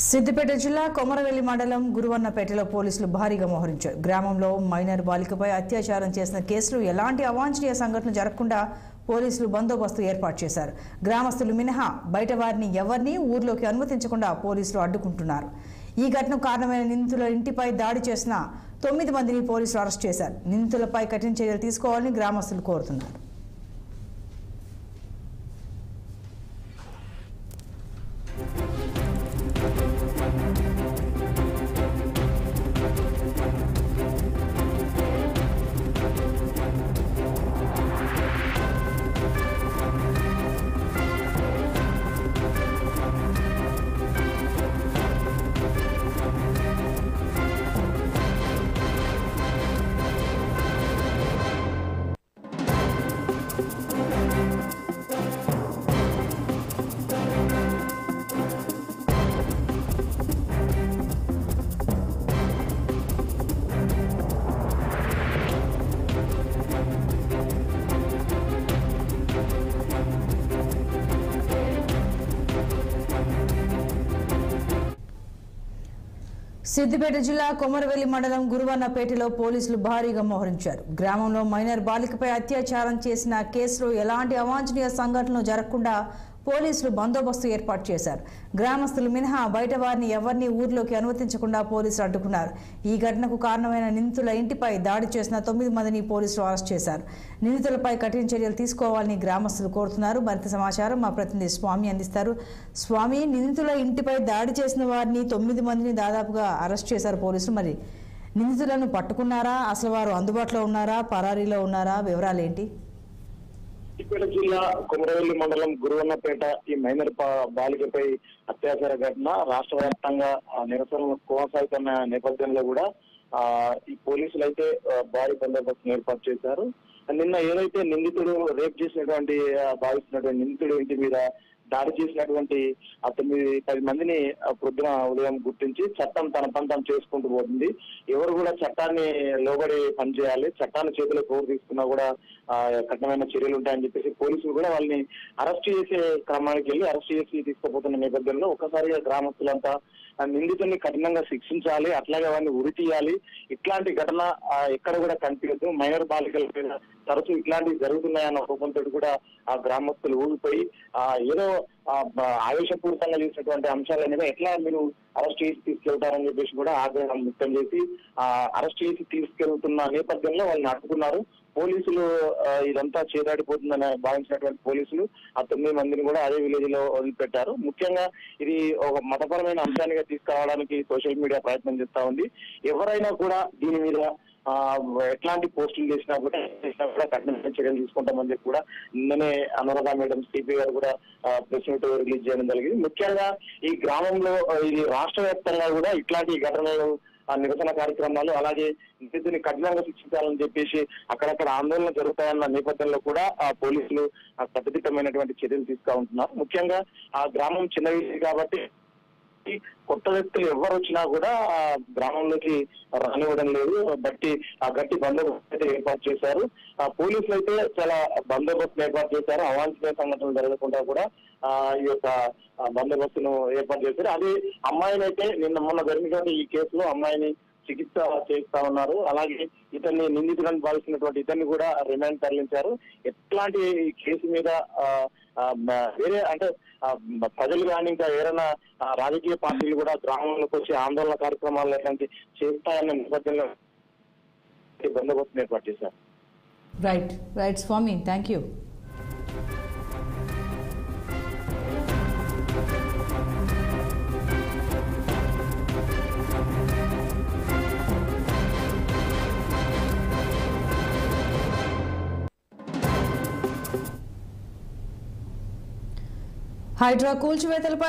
సిద్దిపేట జిల్లా కొమరవెల్లి మండలం గురువన్నపేటలో పోలీసులు భారీగా మోహరించారు. గ్రామంలో మైనర్ బాలికపై అత్యాచారం చేసిన కేసులో ఎలాంటి అవాంఛనీయ సంఘటనలు జరగకుండా పోలీసులు బందోబస్తు ఏర్పాటు చేశారు. గ్రామస్తులు మినహా బయట వారిని ఎవరిని ఊర్లోకి అనుమతించకుండా పోలీసులు అడ్డుకుంటున్నారు. ఈ ఘటనకు కారణమైన నిందితుల ఇంటిపై దాడి చేసిన 9 మందిని పోలీసులు అరెస్ట్ చేశారు. నిందితులపై కఠిన చర్యలు తీసుకోవాలని గ్రామస్తులు కోరుతున్నారు. సిద్దిపేట జిల్లా కొమరవెల్లి మండలం గురువన్నపేటలో పోలీసులు భారీగా మోహరించారు. గ్రామంలో మైనర్ బాలికపై అత్యాచారం చేసిన కేసులో ఎలాంటి అవాంఛనీయ సంఘటనలు జరగకుండా పోలీసులు బందోబస్తు ఏర్పాటు చేశారు. గ్రామస్తులు మినహా బయట వారిని ఎవరిని ఊర్లోకి అనుమతించకుండా పోలీసులు అడ్డుకున్నారు. ఈ ఘటనకు కారణమైన నిందితుల ఇంటిపై దాడి చేసిన 9 మందిని పోలీసులు అరెస్ట్ చేశారు. నిందితులపై కఠిన చర్యలు తీసుకోవాలని గ్రామస్తులు కోరుతున్నారు. మరింత సమాచారం మా ప్రతినిధి స్వామి అందిస్తారు. స్వామి, నిందితుల ఇంటిపై దాడి చేసిన వారిని 9 మందిని దాదాపుగా అరెస్ట్ చేశారు పోలీసులు. మరి నిందితులను పట్టుకున్నారా? అసలు వారు అందుబాటులో ఉన్నారా, పరారీలో ఉన్నారా? వివరాలు ఏంటి? సిద్దిపేట జిల్లా కొమరవెల్లి మండలం గురువన్నపేట ఈ మైనర్ బాలికపై అత్యాచార ఘటన రాష్ట్ర వ్యాప్తంగా నిరసనలు కొనసాగుతున్న నేపథ్యంలో కూడా ఈ పోలీసులు అయితే భారీ బందోబస్తును ఏర్పాటు చేశారు. నిన్న ఏదైతే నిందితుడు రేప్ చేసినటువంటి భావిస్తున్నటువంటి నిందితుడు ఇంటి మీద దాడి చేసినటువంటి 9-10 మందిని పొద్దున ఉదయం గుర్తించి చట్టం తన పని తాను చేసుకుంటూ పోతుంది. ఎవరు కూడా చట్టాన్ని లోబడి పనిచేయాలి, చట్టాన్ని చేతిలో కోరు తీసుకున్నా కూడా కఠినమైన చర్యలు ఉంటాయని చెప్పేసి పోలీసులు కూడా వాళ్ళని అరెస్ట్ చేసే క్రమానికి వెళ్ళి అరెస్ట్ చేసి తీసుకుపోతున్న నేపథ్యంలో ఒక్కసారిగా గ్రామస్తులంతా నిందితుల్ని కఠినంగా శిక్షించాలి, అట్లాగే వారిని ఉరి తీయాలి. ఇట్లాంటి ఘటన ఎక్కడ కూడా కనిపించదు. మైనర్ బాలికల మీద తరచూ ఇట్లాంటివి జరుగుతున్నాయన్న కోపంతో కూడా ఆ గ్రామస్తులు ఊగిపోయి ఏదో ఆవేశపూరితంగా చేసినటువంటి అంశాల మీద ఎట్లా మీరు అరెస్ట్ చేసి తీసుకెళ్తారని చెప్పేసి కూడా ఆగ్రహం వ్యక్తం చేసి అరెస్ట్ చేసి తీసుకెళ్తున్న నేపథ్యంలో వాళ్ళని అడ్డుకున్నారు. పోలీసులు ఇదంతా చేదాడిపోతుందని భావించినటువంటి పోలీసులు ఆ 9 మందిని కూడా అదే విలేజ్ లో వదిలిపెట్టారు. ముఖ్యంగా ఇది ఒక మతపరమైన అంశానిగా తీసుకురావడానికి సోషల్ మీడియా ప్రయత్నం చేస్తా ఉంది. ఎవరైనా కూడా దీని మీద ఎట్లాంటి పోస్టులు చేసినా కూడా కఠినమైన చర్యలు తీసుకుంటామని చెప్పి కూడా నిన్ననే అనురాధ మేడం సిపి గారు కూడా ప్రెస్ మీట్ రిలీజ్ చేయడం జరిగింది. ముఖ్యంగా ఈ గ్రామంలో ఇది రాష్ట్ర వ్యాప్తంగా కూడా ఇట్లాంటి ఘటనలు నిరసన కార్యక్రమాలు అలాగే నిందితుని కఠినంగా శిక్షించాలని చెప్పేసి అక్కడక్కడ ఆందోళన జరుగుతాయన్న నేపథ్యంలో కూడా పోలీసులు కట్టుదిట్టమైనటువంటి చర్యలు తీసుకుంటున్నారు. ముఖ్యంగా ఆ గ్రామం చిన్నది కాబట్టి కొత్త వ్యక్తులు ఎవరు వచ్చినా కూడా గ్రామంలోకి రానివ్వడం లేదు. గట్టి బందోబస్తు అయితే ఏర్పాటు చేశారు. పోలీసులు అయితే చాలా బందోబస్తు ఏర్పాటు చేశారు. అవాంఛనీయ సంఘటనలు జరగకుండా కూడా ఈ యొక్క బందోబస్తును ఏర్పాటు చేశారు. అదే అమ్మాయిని అయితే మొన్న జరిగినటువంటి ఈ కేసులో అమ్మాయిని చికిత్స చేస్తా ఉన్నారు. అలాగే ఇతన్ని నిందితులను భావిస్తున్నటువంటి ఇతన్ని కూడా రిమాండ్ తరలించారు. ఎట్లాంటి కేసు మీద వేరే అంటే ప్రజలు కానీ ఇంకా ఏదైనా రాజకీయ పార్టీలు కూడా గ్రామంలోకి వచ్చి ఆందోళన కార్యక్రమాలు ఎట్లాంటి చేస్తాయన్న నేపథ్యంలో బందోబస్తును ఏర్పాటు చేశారు. Right Swamy, thank you. HYDRAA కూల్చివేతలపై